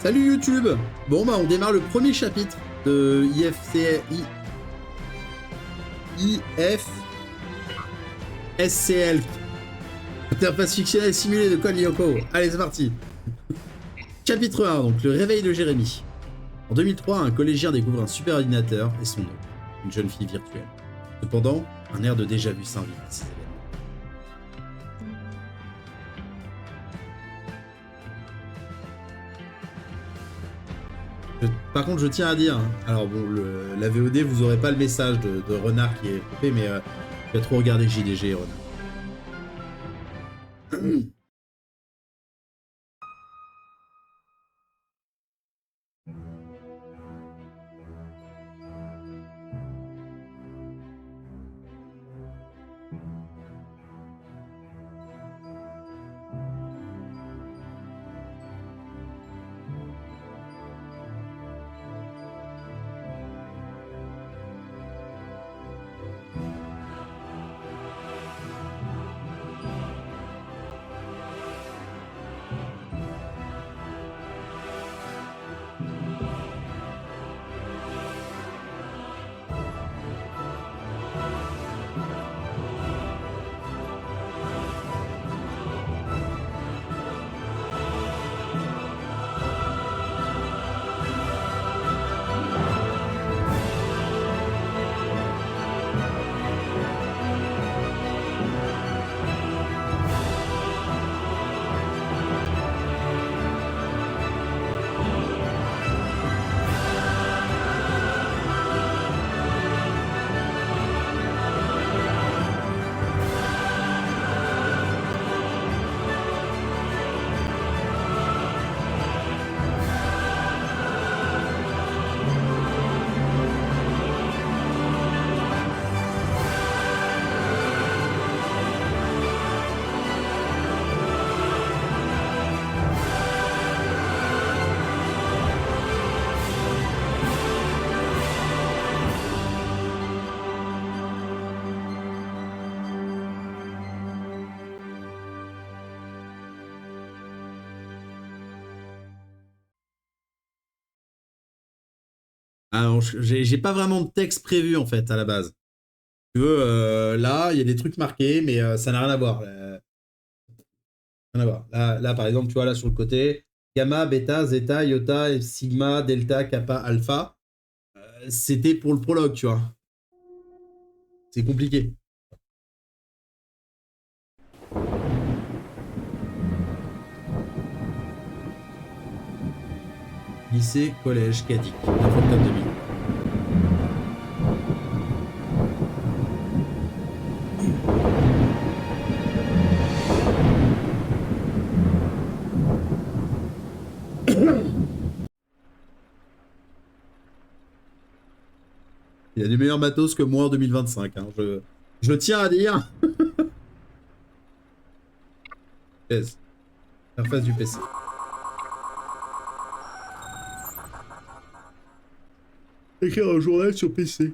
Salut YouTube. Bon bah on démarre le premier chapitre de IFSCL. Interface fictionnelle simulée de Code Lyoko. Allez c'est parti. Chapitre 1, donc le réveil de Jérémy. En 2003, un collégien découvre un super ordinateur et son nom, une jeune fille virtuelle. Cependant, un air de déjà-vu s'invite à ces événements. Par contre, je tiens à dire, hein, alors bon, la VOD, vous aurez pas le message de Renard qui est coupé, mais j'ai trop regardé JDG et Renard. Alors, j'ai pas vraiment de texte prévu en fait à la base. Si tu veux, là, il y a des trucs marqués, mais ça n'a rien à voir. Rien à voir. Là, par exemple, tu vois, là sur le côté, gamma, bêta, zeta, iota, sigma, delta, kappa, alpha. C'était pour le prologue, tu vois. C'est compliqué. Lycée, collège, Cadic, 9 octobre 2000. Il y a du meilleur matos que moi en 2025. Hein. Je tiens à dire. Yes. Interface du PC. Écrire un journal sur PC.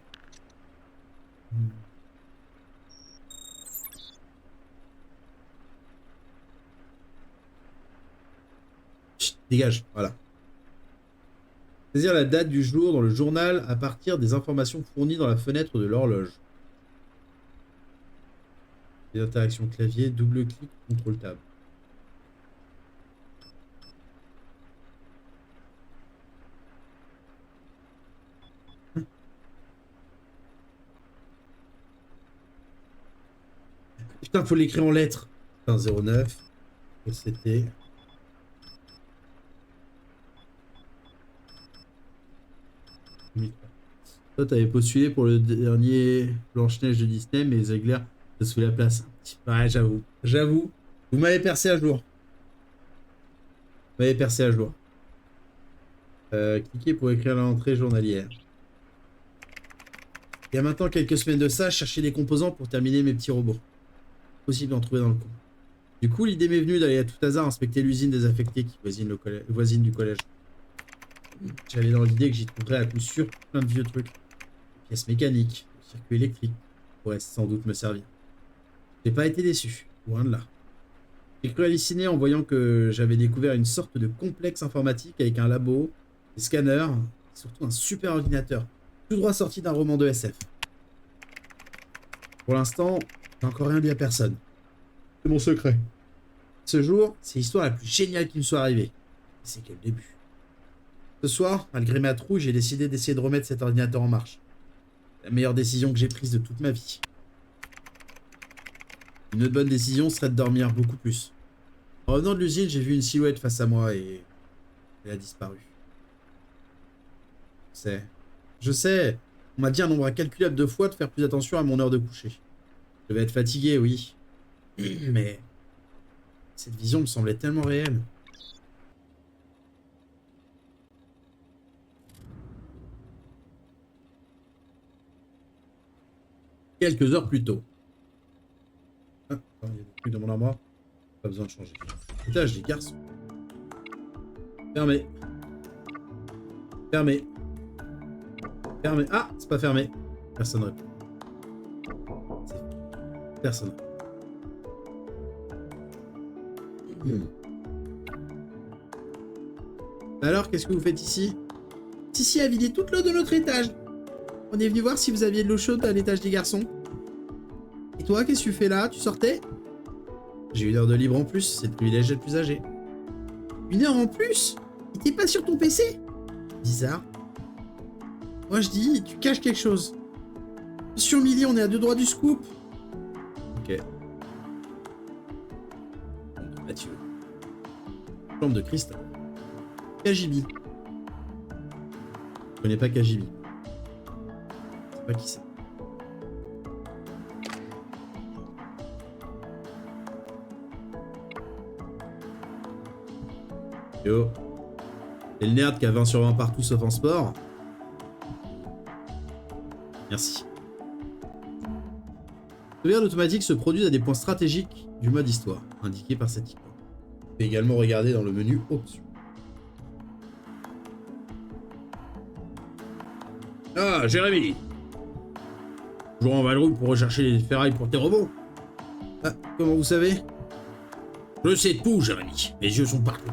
Chut, dégage, voilà. Saisir la date du jour dans le journal à partir des informations fournies dans la fenêtre de l'horloge. Les interactions clavier, double clic, contrôle table. Putain, faut l'écrire en lettres. Putain, 09. Et c'était. Toi, t'avais postulé pour le dernier Blanche-Neige de Disney, mais Zegler t'a sous la place. Ouais, j'avoue. J'avoue. Vous m'avez percé à jour. Vous m'avez percé à jour. Cliquez pour écrire l'entrée journalière. Il y a maintenant quelques semaines de ça, je cherchais des composants pour terminer mes petits robots. Possible d'en trouver dans le coin. Du coup, l'idée m'est venue d'aller à tout hasard inspecter l'usine désaffectée qui voisine du collège. J'allais dans l'idée que j'y trouverais à coup sûr plein de vieux trucs. Des pièces mécaniques, des circuits électriques, pourraient sans doute me servir. J'ai pas été déçu, loin de là. J'ai cru halluciner en voyant que j'avais découvert une sorte de complexe informatique avec un labo, des scanners, et surtout un super ordinateur, tout droit sorti d'un roman de SF. Pour l'instant, j'ai encore rien dit à personne. C'est mon secret. Ce jour, c'est l'histoire la plus géniale qui me soit arrivée. Et c'est que le début. Ce soir, malgré ma trouille, j'ai décidé d'essayer de remettre cet ordinateur en marche. La meilleure décision que j'ai prise de toute ma vie. Une autre bonne décision serait de dormir beaucoup plus. En revenant de l'usine, j'ai vu une silhouette face à moi et elle a disparu. Je sais, on m'a dit un nombre incalculable de fois de faire plus attention à mon heure de coucher. Je vais être fatigué, oui. Mais cette vision me semblait tellement réelle. Quelques heures plus tôt. Ah, attends, il y a des trucs dans mon armoire. Pas besoin de changer. Étage des garçons. Fermé. Fermé. Fermé. Ah, c'est pas fermé. Personne répond. Personne. Alors, qu'est-ce que vous faites ici? Ici a vidé toute l'eau de notre étage. On est venu voir si vous aviez de l'eau chaude à l'étage des garçons. Et toi, qu'est-ce que tu fais là? Tu sortais? J'ai une heure de libre en plus, c'est le privilège d'être plus âgé. Une heure en plus? Et t'es pas sur ton PC? Bizarre. Moi je dis, tu caches quelque chose. Sur Millie, on est à 2 doigts du scoop. Ok. Mathieu. Chambre de cristal. Kajibi. Je connais pas Kajibi. Je sais pas qui c'est. Yo. C'est le nerd qui a 20 sur 20 partout sauf en sport. Merci. Sauvegarde automatique se produit à des points stratégiques du mode histoire, indiqués par cette icône. Vous pouvez également regarder dans le menu options. Ah, Jérémy! Toujours en vadrouille pour rechercher les ferrailles pour tes robots. Ah, comment vous savez? Je sais tout, Jérémy. Mes yeux sont partout.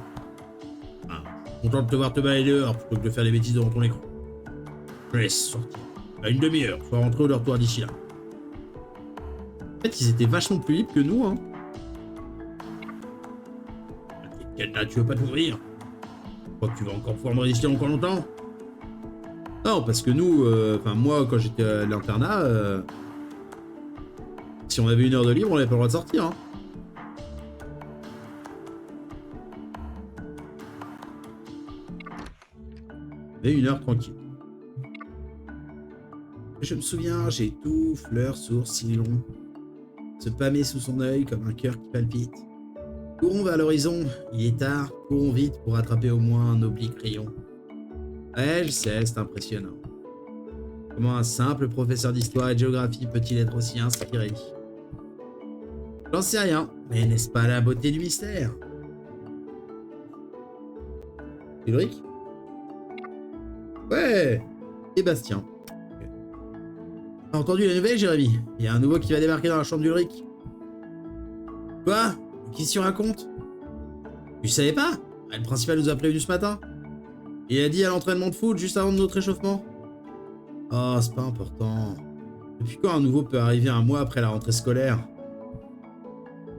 Ah, content de te voir te balader dehors plutôt que de faire des bêtises devant ton écran. Je laisse sortir. À une demi-heure, faut rentrer au dortoir d'ici là. En fait, ils étaient vachement plus libres que nous, hein. Là, tu veux pas t'ouvrir? Je crois que tu vas encore pouvoir me résister encore longtemps? Non, parce que nous, enfin moi, quand j'étais à l'internat, si on avait une heure de libre, on n'avait pas le droit de sortir, hein. Mais une heure tranquille. Je me souviens, j'ai tout, fleurs, sourcils longs, se pâmer sous son œil comme un cœur qui palpite. Courons vers l'horizon, il est tard, courons vite pour attraper au moins un oblique rayon. Ouais, je sais, c'est impressionnant. Comment un simple professeur d'histoire et de géographie peut-il être aussi inspiré? J'en sais rien, mais n'est-ce pas la beauté du mystère? Ulrich? Ouais! Et Bastien. T'as entendu la nouvelle, Jérémy? Il y a un nouveau qui va débarquer dans la chambre d'Ulrich. Quoi? Qu'est-ce que tu racontes? Tu savais pas? Le principal nous a prévenu ce matin. Il a dit à l'entraînement de foot juste avant notre échauffement. Oh, c'est pas important. Depuis quand un nouveau peut arriver un mois après la rentrée scolaire?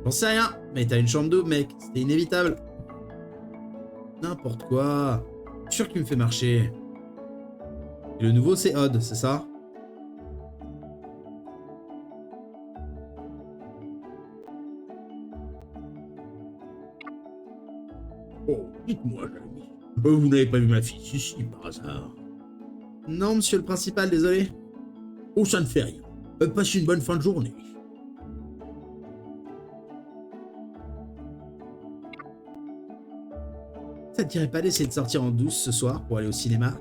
J'en sais rien, mais t'as une chambre double, mec. C'était inévitable. N'importe quoi. Je suis sûr qu'il me fait marcher. Et le nouveau, c'est Odd, c'est ça? Oh, dites-moi, Jérémy. Vous n'avez pas vu ma fille ici, par hasard? Non, monsieur le principal, désolé. Oh, ça ne fait rien. Passe une bonne fin de journée. Ça te dirait pas d'essayer de sortir en douce ce soir pour aller au cinéma?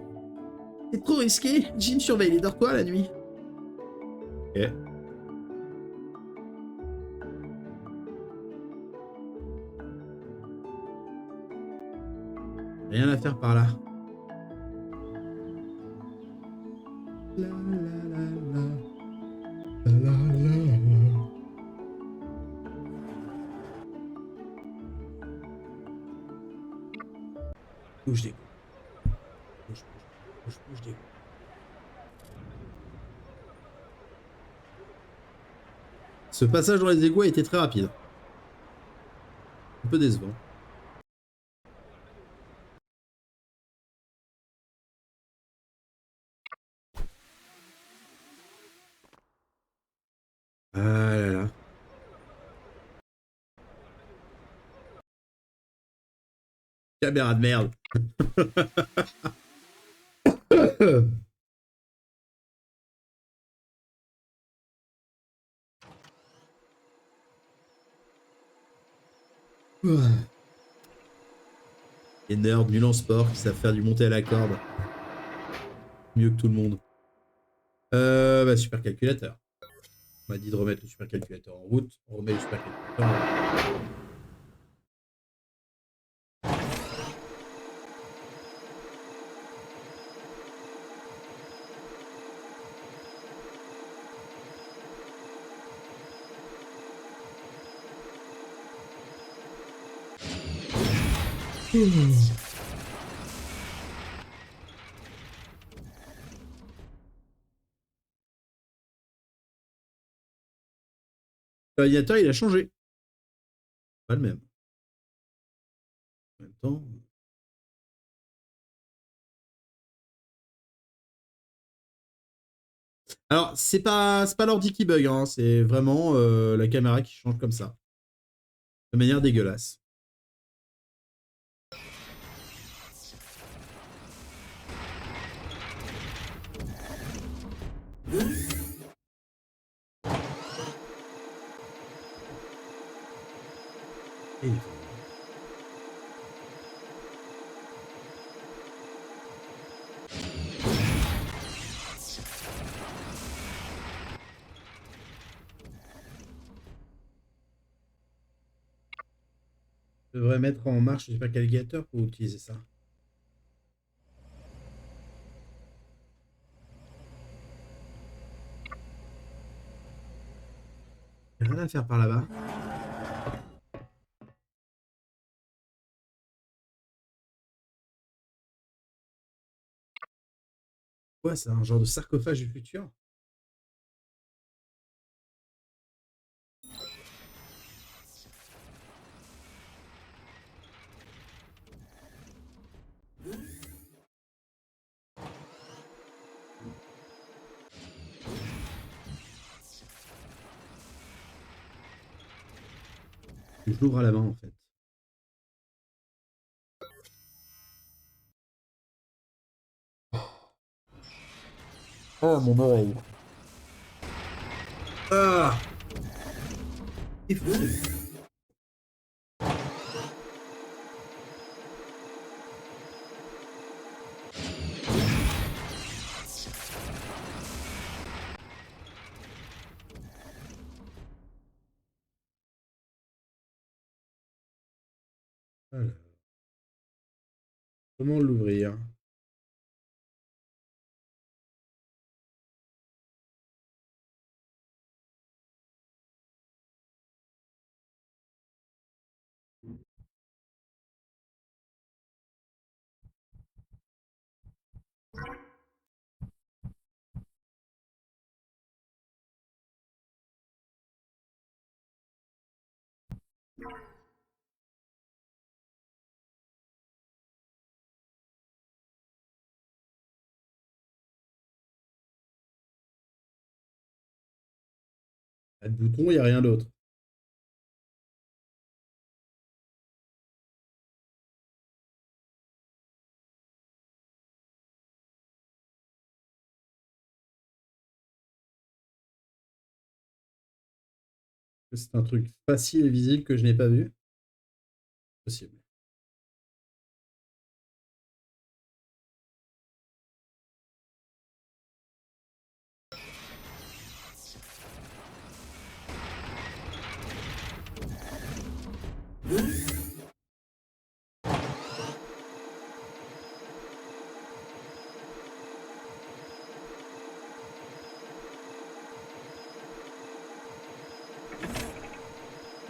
C'est trop risqué. Jim surveille les dortoirs la nuit. Ok. Rien à faire par là. La, la, la, la. La, la, la, la. Bouge des coups. Bouge des coups. Ce passage dans les égouts a été très rapide. Un peu décevant. Ah là là. Caméra de merde. Les nerds nuls en sport qui savent faire du monter à la corde. Mieux que tout le monde. Bah, super calculateur. On m'a dit de remettre le super calculateur en route. On remet le super calculateur en route. L'ordinateur, il a changé. Pas le même. En même temps. Alors, c'est pas l'ordi qui bug, hein, c'est vraiment la caméra qui change comme ça. De manière dégueulasse. Et je devrais mettre en marche le supercalculateur pour utiliser ça. Il n'y a rien à faire par là-bas. Quoi, c'est un genre de sarcophage du futur? Je l'ouvre à la main en fait. Ah, mon oreille. Ah! Il faut... Alors, comment l'ouvrir? Pas de bouton, il n'y a rien d'autre. C'est un truc facile et visible que je n'ai pas vu. Possible.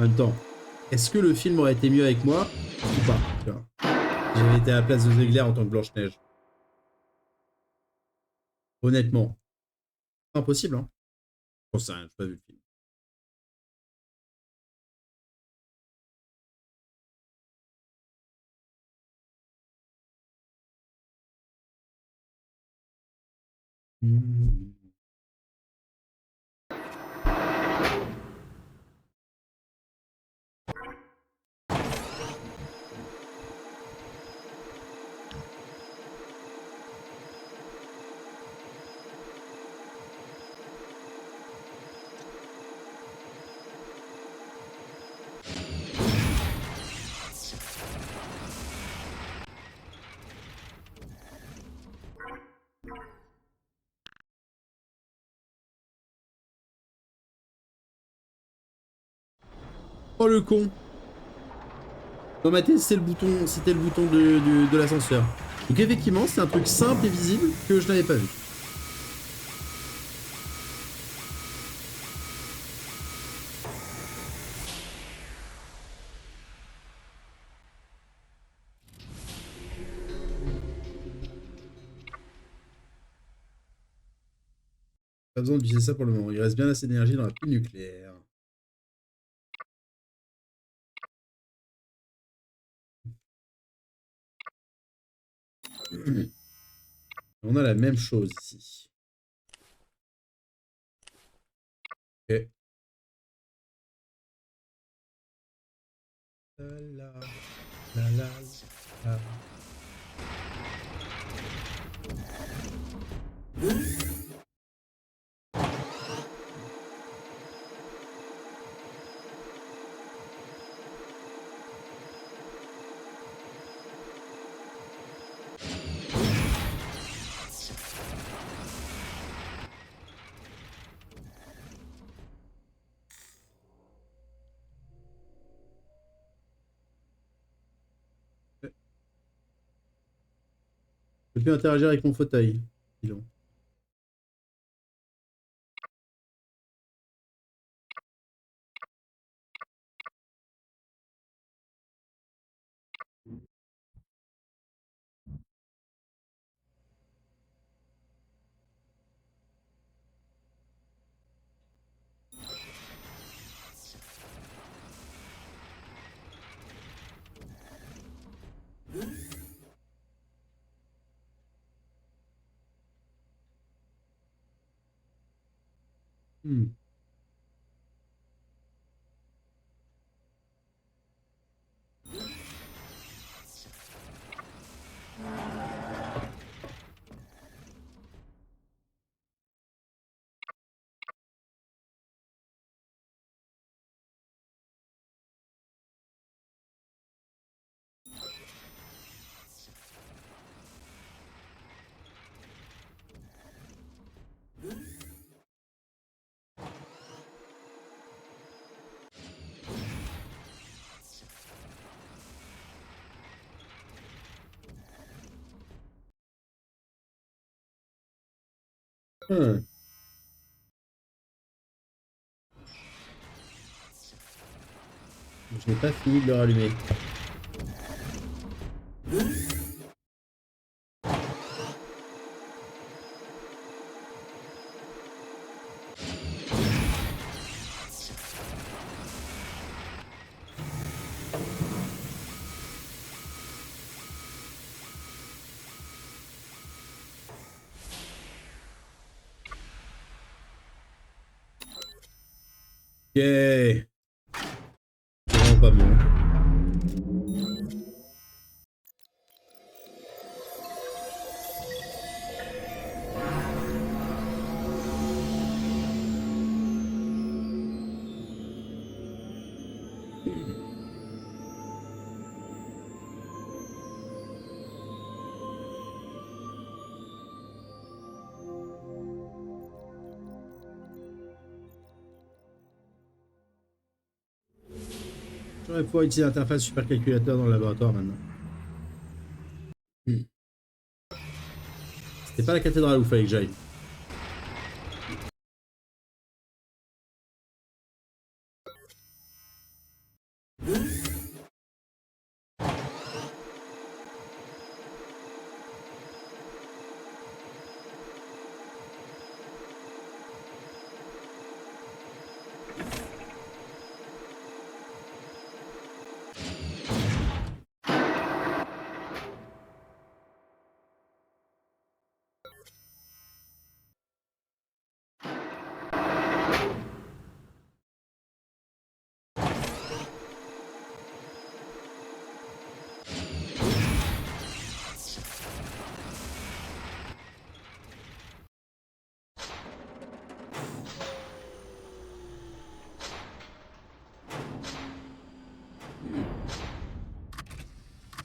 En même temps, est-ce que le film aurait été mieux avec moi ou pas? Tu vois. J'avais été à la place de Zegler en tant que Blanche-Neige. Honnêtement. C'est impossible, hein. J'en sais rien, j'ai pas vu le film. Oh le con! Dans ma tête, c'était le bouton de l'ascenseur. Donc effectivement, c'est un truc simple et visible que je n'avais pas vu. Pas besoin d'utiliser ça pour le moment. Il reste bien assez d'énergie dans la pile nucléaire. On a la même chose ici. Ok. La, la, la, la. Je peux plus interagir avec mon fauteuil. Dis donc. Hmm. Hmm. Je n'ai pas fini de le rallumer. Ok. C'est vraiment pas bon. J'aurais pouvoir utiliser l'interface supercalculateur dans le laboratoire maintenant. Hmm. C'était pas la cathédrale où il fallait que j'aille.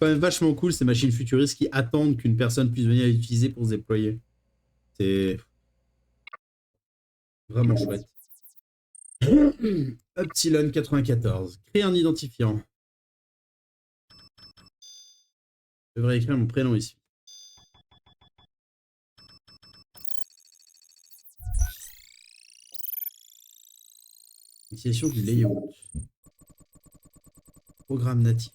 quand même vachement cool ces machines futuristes qui attendent qu'une personne puisse venir les utiliser pour se déployer. C'est vraiment chouette. Epsilon 94. Créer un identifiant. Je devrais écrire mon prénom ici. Utilisation du layout. Programme natif.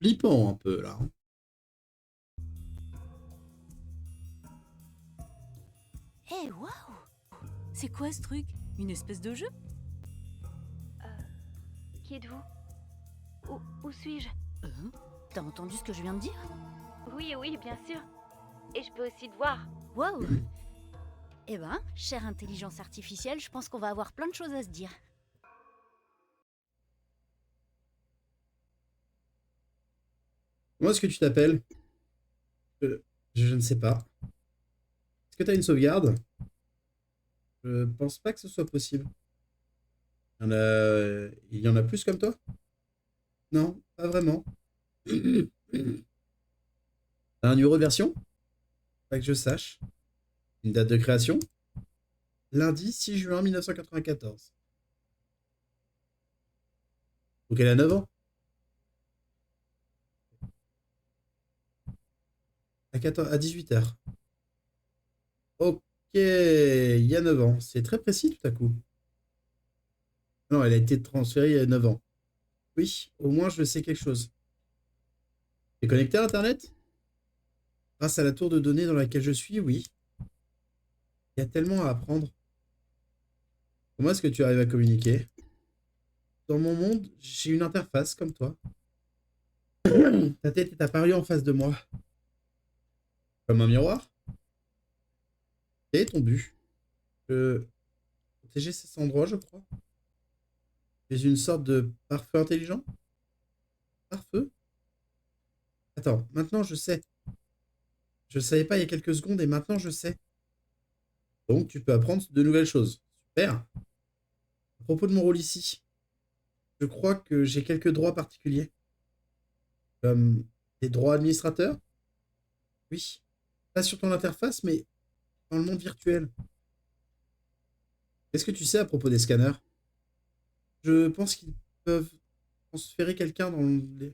Flippant un peu là. Hé, waouh! C'est quoi ce truc? Une espèce de jeu? Qui êtes-vous? Où suis-je? T'as entendu ce que je viens de dire? Oui, oui, bien sûr. Et je peux aussi te voir. Waouh! Eh ben, chère intelligence artificielle, je pense qu'on va avoir plein de choses à se dire. Comment est-ce que tu t'appelles? Je ne sais pas. Est-ce que tu as une sauvegarde? Je pense pas que ce soit possible. Il y en a plus comme toi? Non, pas vraiment. T'as un numéro de version? Pas que je sache. Une date de création? Lundi 6 juin 1994. Donc elle a 9 ans. À 18h. Ok, il y a 9 ans. C'est très précis tout à coup. Non, elle a été transférée il y a 9 ans. Oui, au moins je sais quelque chose. T'es connecté à Internet? Grâce à la tour de données dans laquelle je suis, oui. Il y a tellement à apprendre. Comment est-ce que tu arrives à communiquer? Dans mon monde, j'ai une interface comme toi. Ta tête est apparue en face de moi. Comme un miroir? Quel est ton but? Protéger cet endroit, je crois. Tu es une sorte de pare-feu intelligent? Pare-feu? Attends, maintenant je sais. Je ne savais pas il y a quelques secondes et maintenant je sais. Donc tu peux apprendre de nouvelles choses. Super. À propos de mon rôle ici, je crois que j'ai quelques droits particuliers. Comme des droits administrateurs? Oui. Pas sur ton interface, mais dans le monde virtuel. Qu'est-ce que tu sais à propos des scanners? Je pense qu'ils peuvent transférer quelqu'un dans les...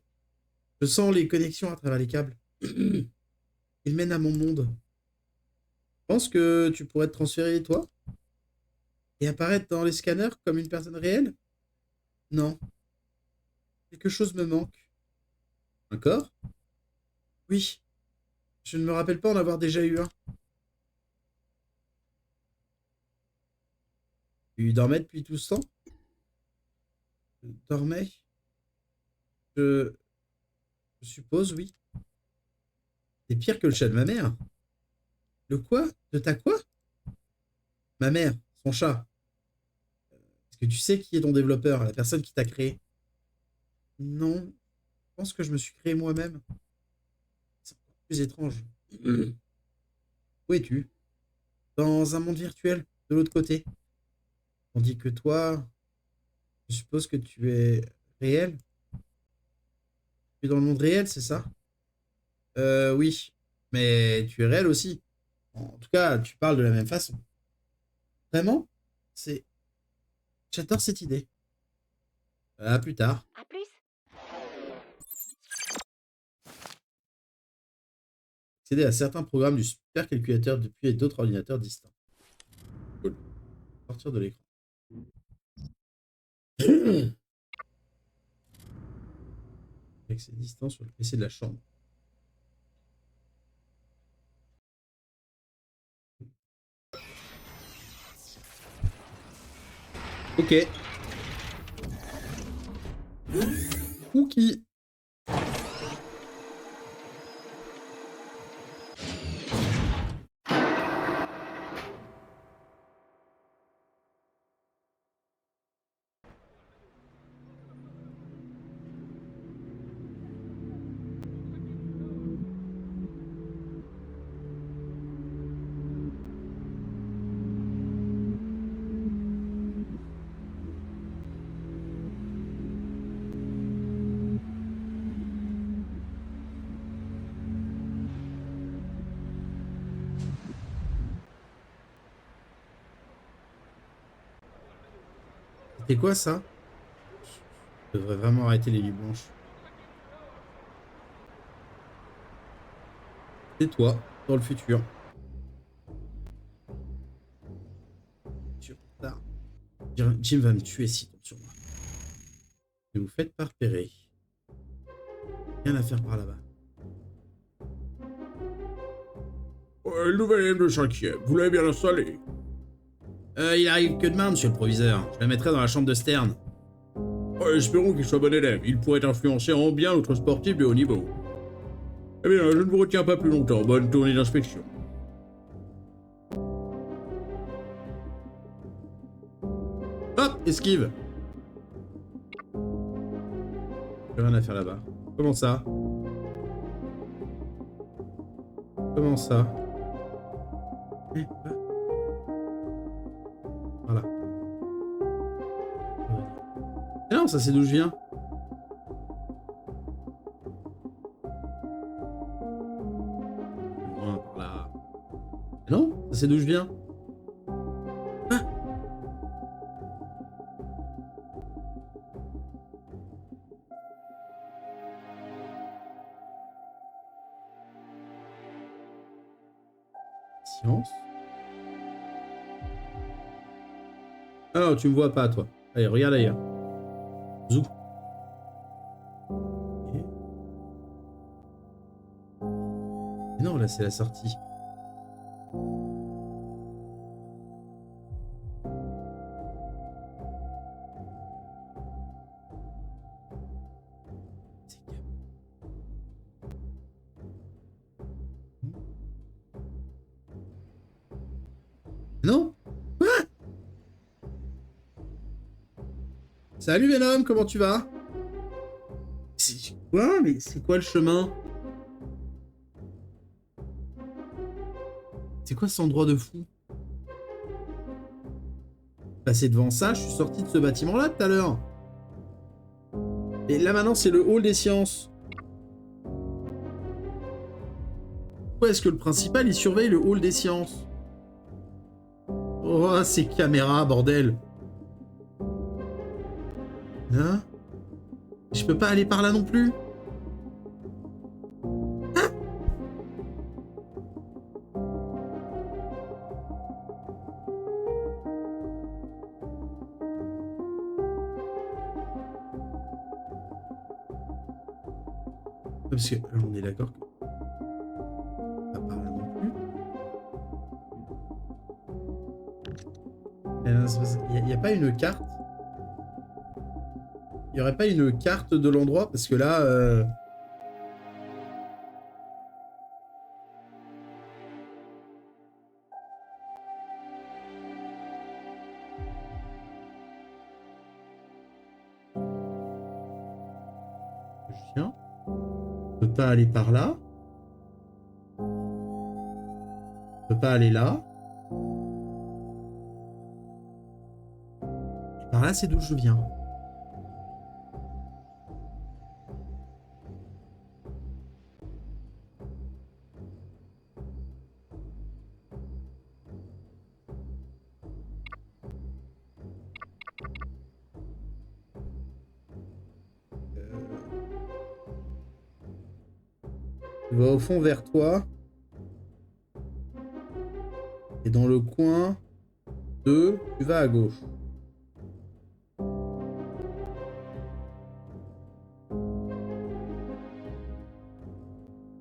Je sens les connexions à travers les câbles. Ils mènent à mon monde. Je pense que tu pourrais te transférer toi et apparaître dans les scanners comme une personne réelle? Non. Quelque chose me manque. Un corps? Oui. Je ne me rappelle pas en avoir déjà eu un. Tu dormais depuis tout ce temps? Je dormais? Je... je suppose, oui. C'est pire que le chat de ma mère. Le quoi? De ta quoi? Ma mère, son chat. Est-ce que tu sais qui est ton développeur, la personne qui t'a créé? Non, je pense que je me suis créé moi-même. C'est encore plus étrange. Où es-tu? Dans un monde virtuel, de l'autre côté. Tandis que toi, je suppose que tu es réel. Tu es dans le monde réel, c'est ça? Oui. Mais tu es réel aussi. En tout cas, tu parles de la même façon. Vraiment? C'est... J'adore cette idée. À plus tard. À plus. Accéder à certains programmes du supercalculateur depuis d'autres ordinateurs distincts. Cool. Sortir de l'écran. Accès distant sur le PC de la chambre. Ok. Cookie. C'est quoi ça? Je devrais vraiment arrêter les nuits blanches. C'est toi, dans le futur. Sur tard. Jim va me tuer s'il tombe sur moi. Ne vous faites pas repérer. Rien à faire par là-bas. Le nouvel élève de 5e, vous l'avez bien installé? Il arrive que demain, monsieur le proviseur. Je le mettrai dans la chambre de Stern. Espérons qu'il soit bon élève. Il pourrait influencer en bien notre sportif de haut niveau. Eh bien, je ne vous retiens pas plus longtemps. Bonne tournée d'inspection. Hop, esquive. J'ai rien à faire là-bas. Comment ça? Comment ça? Voilà. Mais non, ça c'est d'où je viens. Loin par là. Mais non, ça c'est d'où je viens. Ah. Silence. Ah, tu me vois pas, toi. Allez, regarde ailleurs. Zou. Ok. Mais non, là, c'est la sortie. C'est que- Non? Quoi? Salut Venom, comment tu vas? Quoi? Mais c'est quoi le chemin? C'est quoi cet endroit de fou? Passé devant ça, je suis sorti de ce bâtiment-là tout à l'heure. Et là maintenant, c'est le hall des sciences. Pourquoi est-ce que le principal, il surveille le hall des sciences? Oh, ces caméras, bordel. Hein? Je peux pas aller par là non plus? Hein? Parce que on est d'accord que... Pas par là non plus. Il n'y a pas une carte? Il n'y aurait pas une carte de l'endroit? Parce que là... je viens. Je peux pas aller par là. Je peux pas aller là. Et par là, c'est d'où je viens. Tu vas au fond vers toi. Et dans le coin 2, tu vas à gauche.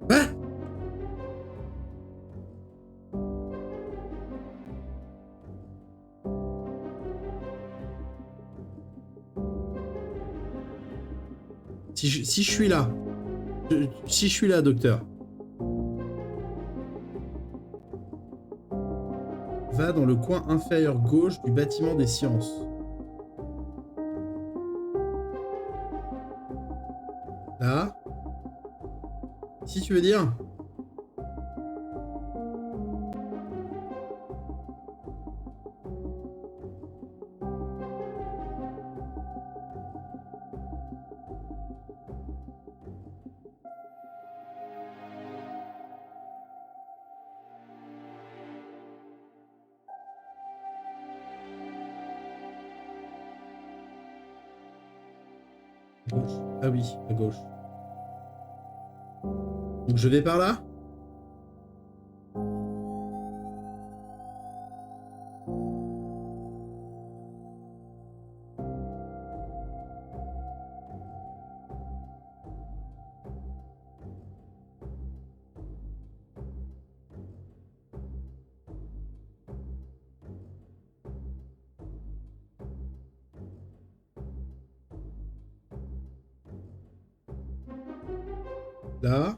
Quoi? Si je suis là. Si je suis là, docteur. Va dans le coin inférieur gauche du bâtiment des sciences. Là. Si tu veux dire. À gauche. Ah oui, à gauche. Donc je vais par là? Là?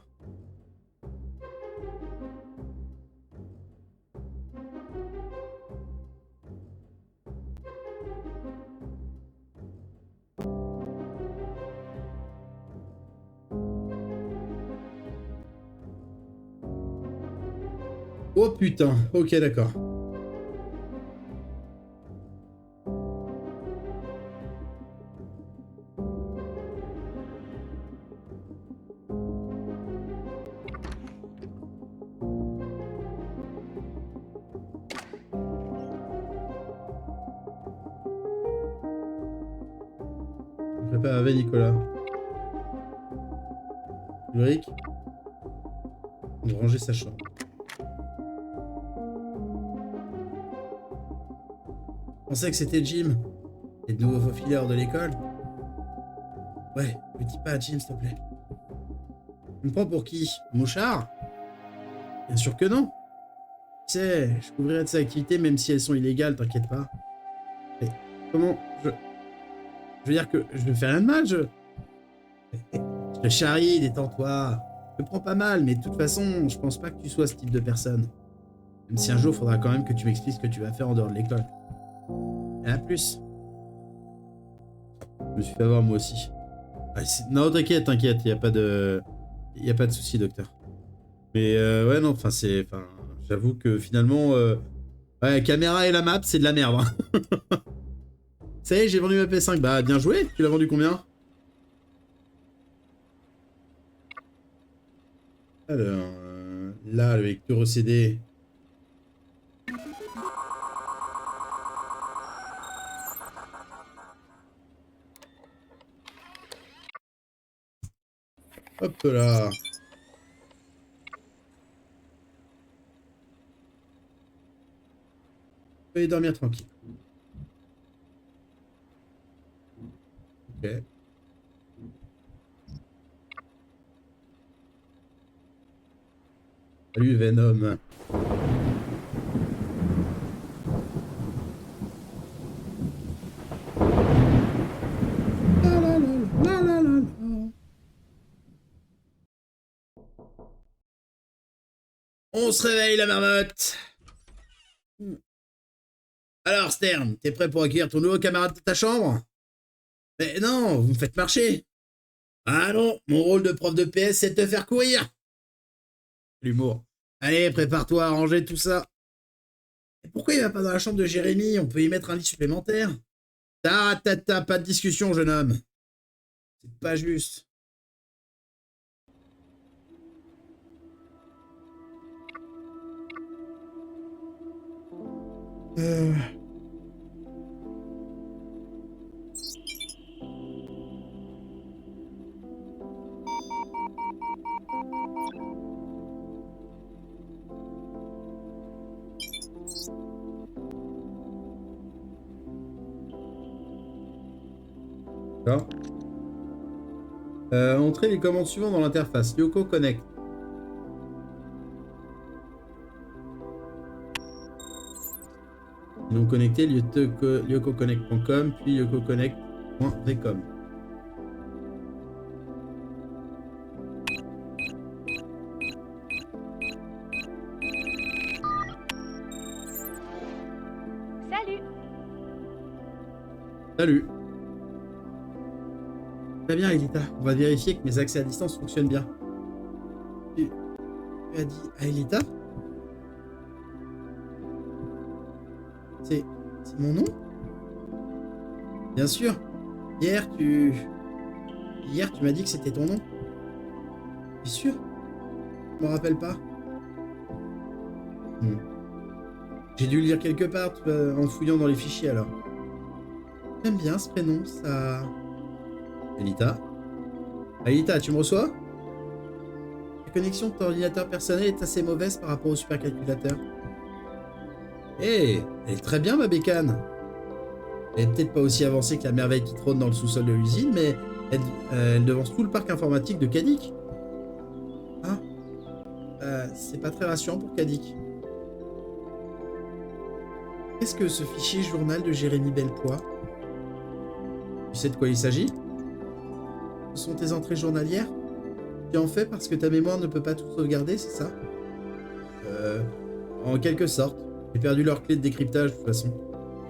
Oh putain, ok d'accord. On prépare avec Nicolas. Ulrich. On va ranger sa chambre. Je pensais que c'était Jim. Les nouveaux faufileurs de l'école. Ouais, me dis pas à Jim, s'il te plaît. Tu me prends pour qui? Mouchard? Bien sûr que non. Tu sais, je couvrirai de ces activités même si elles sont illégales, t'inquiète pas. Mais comment je veux dire que je ne fais rien de mal, je te charrie, détends-toi. Je te prends pas mal, mais de toute façon, je pense pas que tu sois ce type de personne. Même si un jour, faudra quand même que tu m'expliques ce que tu vas faire en dehors de l'école. Et à plus. Je me suis fait avoir moi aussi. Ah, non, t'inquiète, y a pas de souci, docteur. Mais ouais, non, enfin, j'avoue que finalement, ouais, caméra et la map, c'est de la merde. Hein. Ça y est, j'ai vendu ma PS5. Bah, bien joué. Tu l'as vendu combien? Alors, là, le lecteur CD. Hop là. Je peux aller dormir tranquille. Ok. Salut Venom. La, la, la, la, la, la. On se réveille la marmotte. Alors Stern, t'es prêt pour accueillir ton nouveau camarade de ta chambre? Mais non, vous me faites marcher. Ah non, mon rôle de prof de PS, c'est de te faire courir. L'humour. Allez, prépare-toi à ranger tout ça. Et pourquoi il va pas dans la chambre de Jérémy? On peut y mettre un lit supplémentaire. Pas de discussion, jeune homme. C'est pas juste. D'accord. Entrez les commandes suivantes dans l'interface. Lyoko Connect. Ils ont connecté lyokoconnect.com puis lyokoconnect.vcom. Salut. Salut. Très bien, Elita. On va vérifier que mes accès à distance fonctionnent bien. Tu as dit à Elita? C'est mon nom? Bien sûr. Hier, tu m'as dit que c'était ton nom. T'es sûr? Je me rappelle pas. J'ai dû le lire quelque part en fouillant dans les fichiers alors. J'aime bien ce prénom, ça... Elita? Alita, tu me reçois? La connexion de ton ordinateur personnel est assez mauvaise par rapport au supercalculateur. Hé, elle est très bien ma bécane. Elle est peut-être pas aussi avancée que la merveille qui trône dans le sous-sol de l'usine, mais elle devance tout le parc informatique de Kadik. Ah, c'est pas très rassurant pour Kadik. Qu'est-ce que ce fichier journal de Jérémy Belpois? Tu sais de quoi il s'agit? Ce sont tes entrées journalières? Tu en fais parce que ta mémoire ne peut pas tout sauvegarder, c'est ça? En quelque sorte. J'ai perdu leur clé de décryptage de toute façon.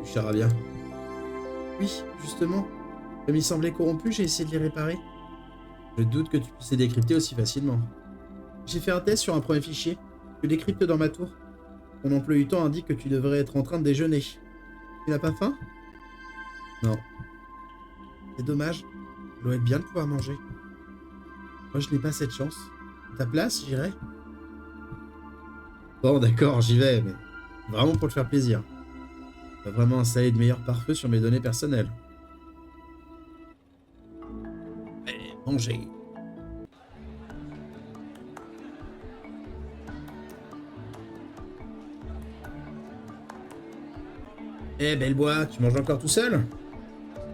Du charabia. Oui, justement. Comme ils semblaient corrompus, j'ai essayé de les réparer. Je doute que tu puisses les décrypter aussi facilement. J'ai fait un test sur un premier fichier. Je décrypte dans ma tour. Ton emploi du temps indique que tu devrais être en train de déjeuner. Tu n'as pas faim? Non. C'est dommage. Ça doit être bien de pouvoir manger. Moi, je n'ai pas cette chance. À ta place, j'irai. Bon, d'accord, j'y vais, mais vraiment pour te faire plaisir. Je vais vraiment installer de meilleurs pare-feux sur mes données personnelles. Allez, manger. Eh, Bellebois, tu manges encore tout seul?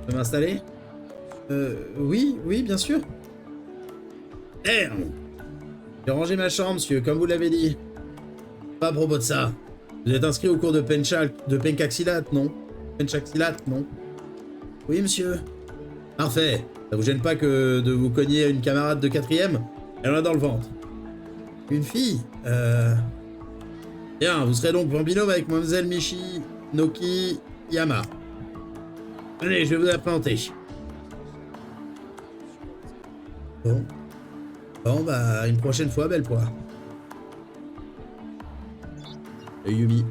Tu peux m'installer? Oui, bien sûr. Merde! J'ai rangé ma chambre, monsieur, comme vous l'avez dit. Pas à propos de ça. Vous êtes inscrit au cours de Pencaxilate, non? Pencaxilate, non? Oui, monsieur. Parfait. Ça vous gêne pas que de vous cogner à une camarade de 4ème? Elle en a dans le ventre. Une fille? Bien, vous serez donc en binôme avec Mademoiselle Michi Noki Yama. Allez, je vais vous la présenter. Bon. Bon, bah, une prochaine fois, Belpois. Et Yumi.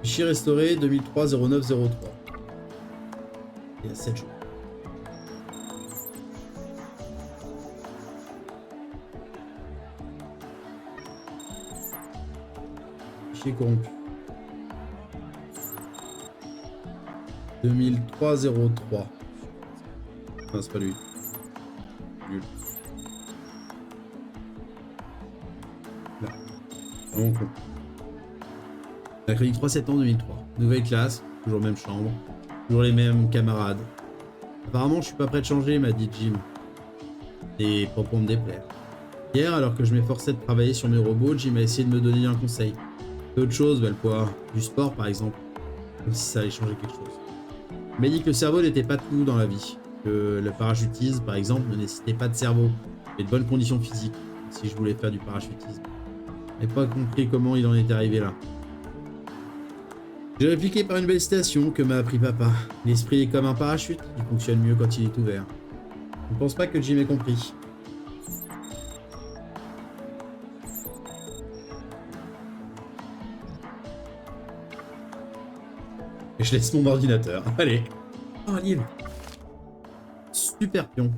Fichier restauré 2003-0903. Il y a 7 jours. Fichier corrompu. 2003-03. Non, c'est pas lui. Nul. Là. Vraiment con. Mercredi 3 septembre 2003. Nouvelle classe, toujours même chambre, toujours les mêmes camarades. Apparemment, je suis pas prêt de changer, m'a dit Jim. Et pas pour me déplaire. Hier, alors que je m'efforçais de travailler sur mes robots, Jim a essayé de me donner un conseil. Fais autre chose, Belpois. Du sport, par exemple. Comme si ça allait changer quelque chose. Il m'a dit que le cerveau n'était pas tout dans la vie. Que le parachutisme, par exemple, ne nécessitait pas de cerveau, mais de bonnes conditions physiques, si je voulais faire du parachutisme. Je n'ai pas compris comment il en était arrivé là. J'ai répliqué par une belle citation que m'a appris papa. L'esprit est comme un parachute, il fonctionne mieux quand il est ouvert. Je ne pense pas que Jim ait compris. Et je laisse mon ordinateur. Allez. Oh, un livre. Super pion.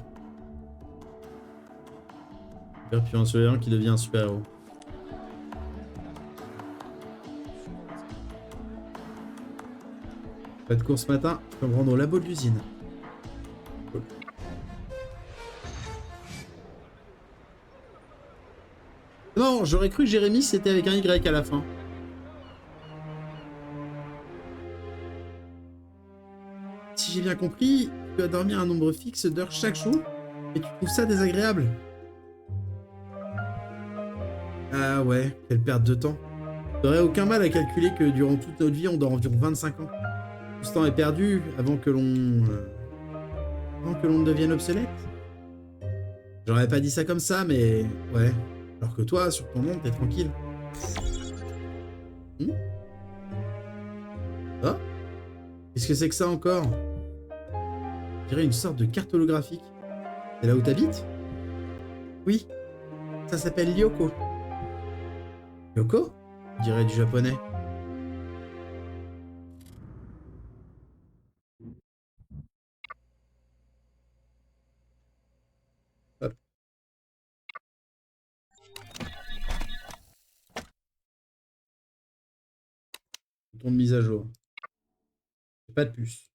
Super pion, celui-là qui devient un super-héros. Pas de course ce matin, je peux me rendre au labo de l'usine. Cool. Non, j'aurais cru que Jérémy c'était avec un Y à la fin. Si j'ai bien compris, tu dois dormir un nombre fixe d'heures chaque jour et tu trouves ça désagréable. Ah ouais, quelle perte de temps. T'aurais aucun mal à calculer que durant toute notre vie, on dort environ 25 ans. Tout ce temps est perdu avant que l'on ne devienne obsolète. J'aurais pas dit ça comme ça, mais ouais. Alors que toi, sur ton monde, t'es tranquille. Ah, qu'est-ce que c'est que ça encore? Je dirais une sorte de carte holographique. C'est là où t'habites? Oui. Ça s'appelle Lyoko. Lyoko? Je dirais du japonais. Hop. Bouton de mise à jour. Pas de puce.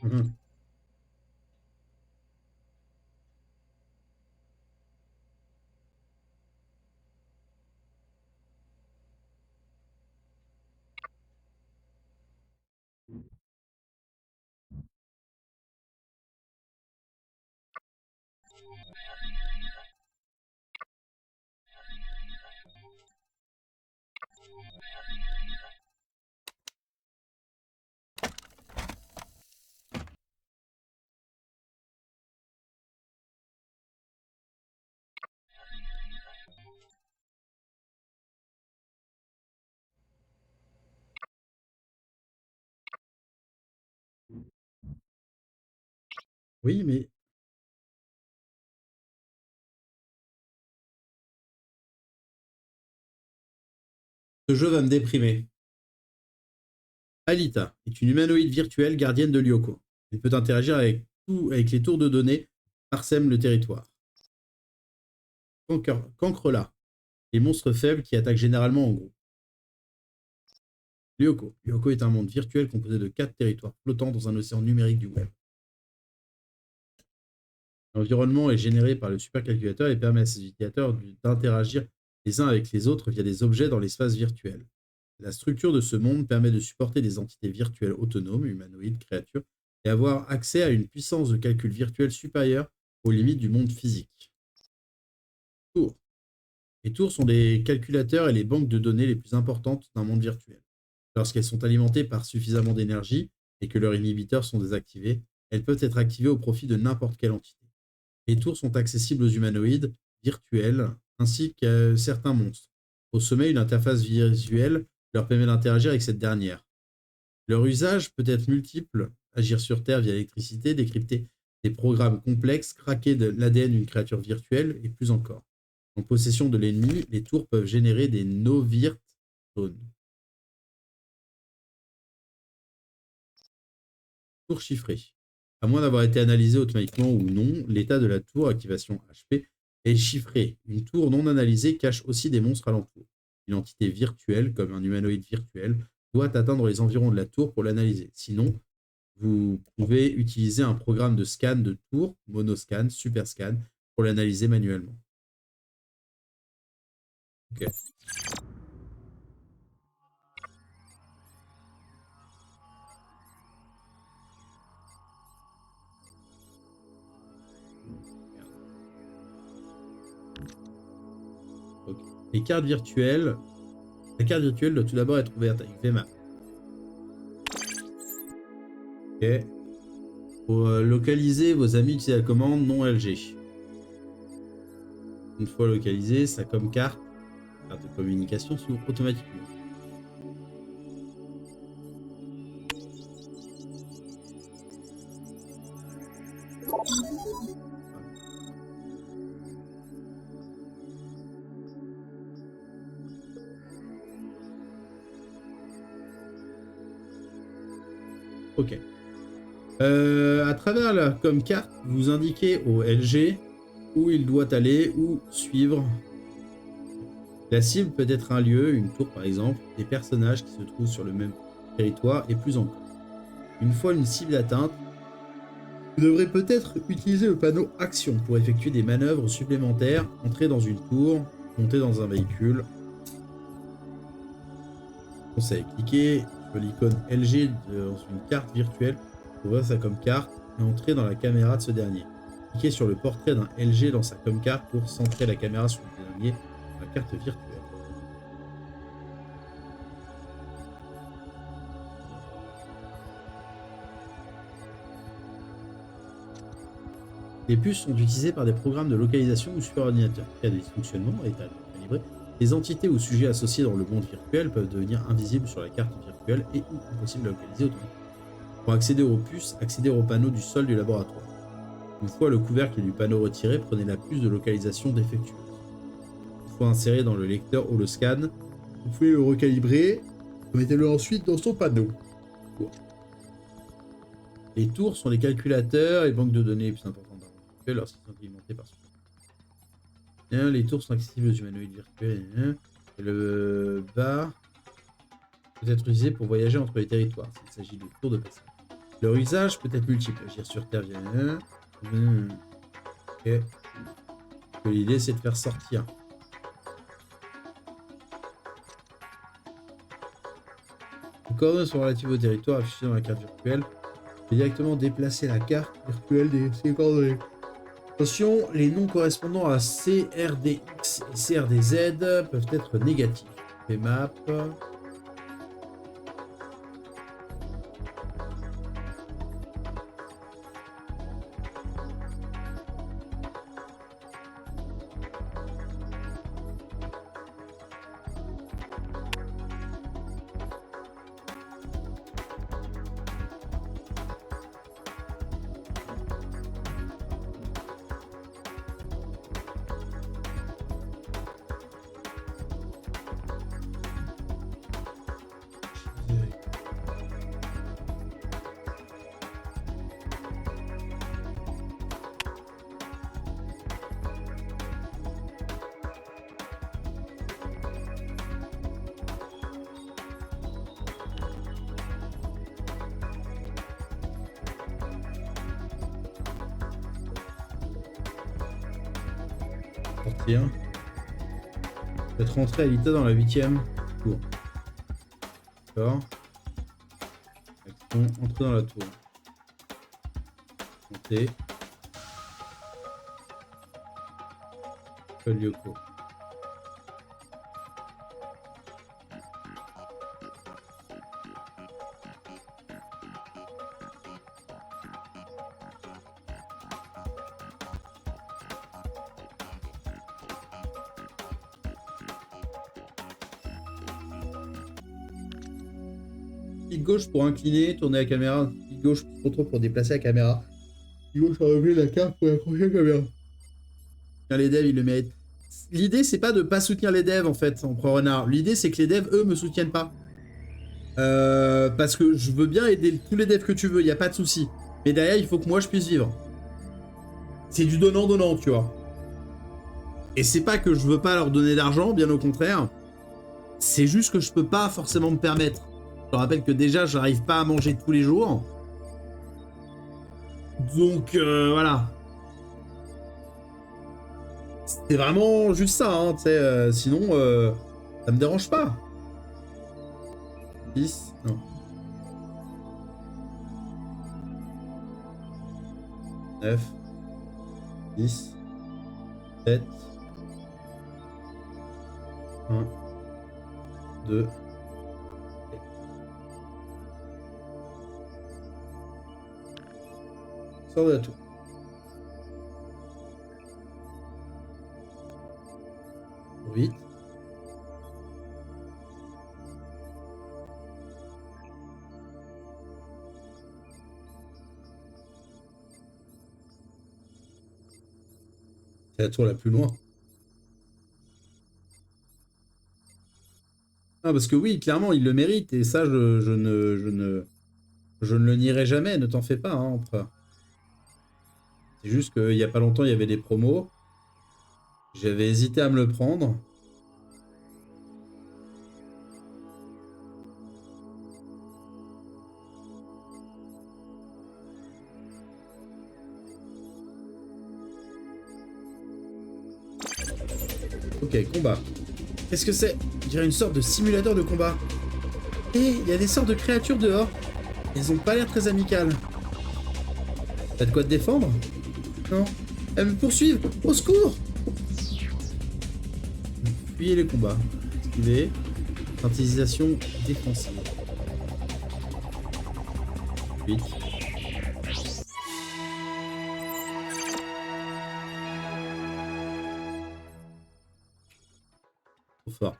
Mhm. Oui, mais ce jeu va me déprimer. Alita est une humanoïde virtuelle gardienne de Lyoko. Elle peut interagir avec les tours de données, parsèment le territoire. Cancrela, les monstres faibles qui attaquent généralement en groupe. Lyoko. Lyoko est un monde virtuel composé de 4 territoires flottants dans un océan numérique du web. L'environnement est généré par le supercalculateur et permet à ses utilisateurs d'interagir les uns avec les autres via des objets dans l'espace virtuel. La structure de ce monde permet de supporter des entités virtuelles autonomes, humanoïdes, créatures, et avoir accès à une puissance de calcul virtuel supérieure aux limites du monde physique. Tours. Les tours sont les calculateurs et les banques de données les plus importantes d'un monde virtuel. Lorsqu'elles sont alimentées par suffisamment d'énergie et que leurs inhibiteurs sont désactivés, elles peuvent être activées au profit de n'importe quelle entité. Les tours sont accessibles aux humanoïdes, virtuels, ainsi qu'à certains monstres. Au sommet, une interface visuelle leur permet d'interagir avec cette dernière. Leur usage peut être multiple, agir sur Terre via l'électricité, décrypter des programmes complexes, craquer de l'ADN d'une créature virtuelle, et plus encore. En possession de l'ennemi, les tours peuvent générer des no-virt zones. Tour chiffrée. À moins d'avoir été analysé automatiquement ou non, l'état de la tour, activation HP, est chiffré. Une tour non analysée cache aussi des monstres alentour. Une entité virtuelle, comme un humanoïde virtuel, doit atteindre les environs de la tour pour l'analyser. Sinon, vous pouvez utiliser un programme de scan de tour, monoscan, superscan, pour l'analyser manuellement. Ok. Ok. Les cartes virtuelles. La carte virtuelle doit tout d'abord être ouverte avec VMAP. Ok. Pour localiser vos amis, utilisez la commande non LG. Une fois localisé, sa carte de communication s'ouvre automatiquement. Ok. À travers la com carte, vous indiquez au LG où il doit aller ou suivre. La cible peut être un lieu, une tour par exemple, des personnages qui se trouvent sur le même territoire et plus encore. Une fois une cible atteinte, vous devrez peut-être utiliser le panneau Action pour effectuer des manœuvres supplémentaires, entrer dans une tour, monter dans un véhicule. Conseil, cliquez sur l'icône LG dans une carte virtuelle pour ouvrir sa com carte et entrer dans la caméra de ce dernier. Cliquez sur le portrait d'un LG dans sa com carte pour centrer la caméra sur le dernier dans la carte virtuelle. Les puces sont utilisées par des programmes de localisation ou superordinateurs. En cas de dysfonctionnement, état calibré, les entités ou sujets associés dans le monde virtuel peuvent devenir invisibles sur la carte virtuelle et ou impossibles à localiser automatiquement. Pour accéder aux puces, accédez au panneau du sol du laboratoire. Une fois le couvercle du panneau retiré, prenez la puce de localisation défectueuse. Une fois inséré dans le lecteur HoloScan, vous pouvez le recalibrer, remettez-le ensuite dans son panneau. Wow. Les tours sont les calculateurs et banques de données les plus importantes lorsqu'ils sont alimentés par ce plan. Les tours sont accessibles aux humanoïdes virtuels. Et le bar peut être utilisé pour voyager entre les territoires s'il s'agit de tours de passage. Leur usage peut être multiple. Agir sur Terre via... Ok. L'idée, c'est de faire sortir. Les coordonnées sont relatives au territoire affiché dans la carte virtuelle. Et directement déplacer la carte virtuelle de ces coordonnées. Attention, les noms correspondant à CRDX et CRDZ peuvent être négatifs. Les maps. Sortir. Être rentré à l'ITA dans la 8e tour. D'accord. Action, entrer dans la tour. Monter. Lyoko. Clic gauche pour incliner, tourner la caméra. Clic gauche pour déplacer la caméra. Clic gauche pour relever la carte pour accrocher la caméra. Les devs, ils le méritent. L'idée, c'est pas de pas soutenir les devs, en fait, en Pro Renard. L'idée, c'est que les devs, eux, me soutiennent pas. Parce que je veux bien aider tous les devs que tu veux, il n'y a pas de souci. Mais derrière, il faut que moi, je puisse vivre. C'est du donnant-donnant, tu vois. Et c'est pas que je veux pas leur donner d'argent, bien au contraire. C'est juste que je peux pas forcément me permettre. Je rappelle que déjà, j'arrive pas à manger tous les jours. Donc, voilà. C'est vraiment juste ça, hein, tu sais. Sinon, ça me dérange pas. 10, non. 9, 10, 7, 1, 2, sors de la tour. Oui. C'est la tour la plus loin. Ah, parce que oui, clairement, il le mérite. Et ça, je ne le nierai jamais. Ne t'en fais pas, hein, empereur. C'est juste qu'il n'y a pas longtemps, il y avait des promos. J'avais hésité à me le prendre. Ok, combat. Qu'est-ce que c'est? Je dirais une sorte de simulateur de combat. Et il y a des sortes de créatures dehors. Elles ont pas l'air très amicales. T'as de quoi te défendre? Non. Elles me poursuivent. Au secours! Fuyez les combats. Esquiver. Synthétisation défensive. 8. Trop fort.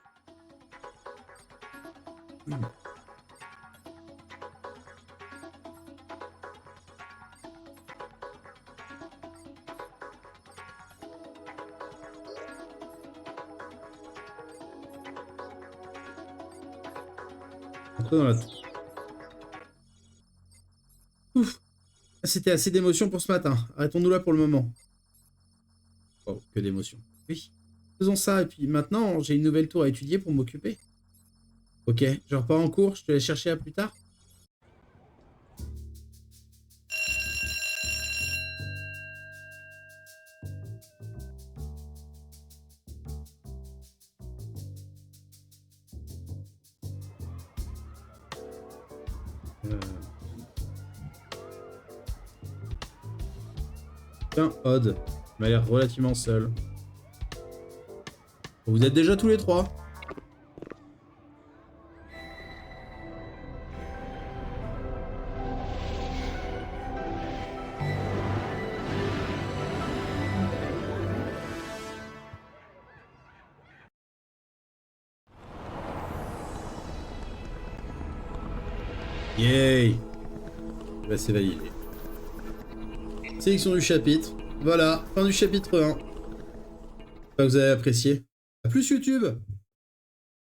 Entrez dans la tour. Ouf. C'était assez d'émotion pour ce matin. Arrêtons-nous là pour le moment. Oh, que d'émotion. Oui. Faisons ça, et puis maintenant, j'ai une nouvelle tour à étudier pour m'occuper. Ok, je repars en cours, je te laisse chercher à plus tard. Tiens, Odd. Il m'a l'air relativement seul. Vous êtes déjà tous les trois. Yay! Bah, c'est validé. Sélection du chapitre. Voilà, fin du chapitre 1. J'espère que vous avez apprécié. A plus YouTube!